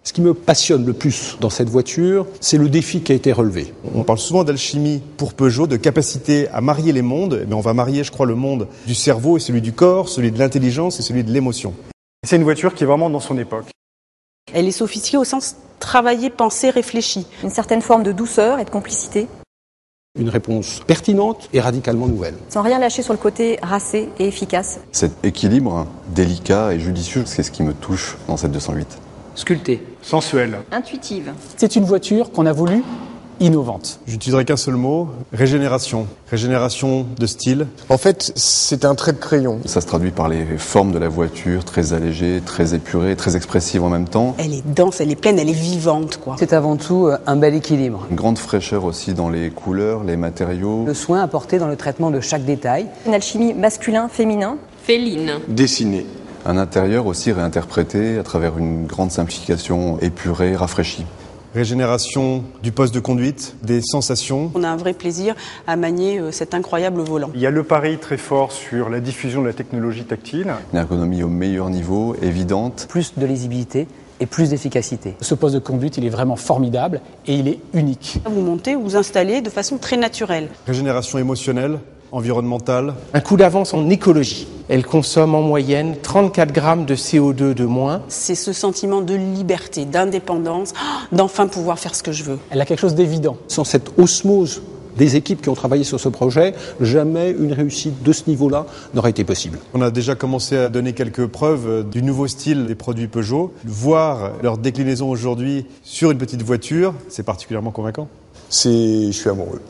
Ce qui me passionne le plus dans cette voiture, c'est le défi qui a été relevé. On parle souvent d'alchimie pour Peugeot, de capacité à marier les mondes. Mais on va marier, je crois, le monde du cerveau et celui du corps, celui de l'intelligence et celui de l'émotion. C'est une voiture qui est vraiment dans son époque. Elle est sophistiquée au sens travailler, penser, réfléchir. Une certaine forme de douceur et de complicité. Une réponse pertinente et radicalement nouvelle. Sans rien lâcher sur le côté racé et efficace. Cet équilibre délicat et judicieux, c'est ce qui me touche dans cette 208. Sculptée. Sensuelle. Intuitive. C'est une voiture qu'on a voulu innovante. J'utiliserai qu'un seul mot, régénération. Régénération de style. En fait, c'est un trait de crayon. Ça se traduit par les formes de la voiture, très allégées, très épurées, très expressives en même temps. Elle est dense, elle est pleine, elle est vivante, quoi. C'est avant tout un bel équilibre. Une grande fraîcheur aussi dans les couleurs, les matériaux. Le soin apporté dans le traitement de chaque détail. Une alchimie masculin-féminin. Féline. Dessiné. Un intérieur aussi réinterprété à travers une grande simplification épurée, rafraîchie. Régénération du poste de conduite, des sensations. On a un vrai plaisir à manier cet incroyable volant. Il y a le pari très fort sur la diffusion de la technologie tactile. Une ergonomie au meilleur niveau, évidente. Plus de lisibilité et plus d'efficacité. Ce poste de conduite, il est vraiment formidable et il est unique. Vous montez ou vous installez de façon très naturelle. Régénération émotionnelle, environnementale. Un coup d'avance en écologie. Elle consomme en moyenne 34 grammes de CO2 de moins. C'est ce sentiment de liberté, d'indépendance, d'enfin pouvoir faire ce que je veux. Elle a quelque chose d'évident. Sans cette osmose des équipes qui ont travaillé sur ce projet, jamais une réussite de ce niveau-là n'aurait été possible. On a déjà commencé à donner quelques preuves du nouveau style des produits Peugeot. Voir leur déclinaison aujourd'hui sur une petite voiture, c'est particulièrement convaincant. Je suis amoureux.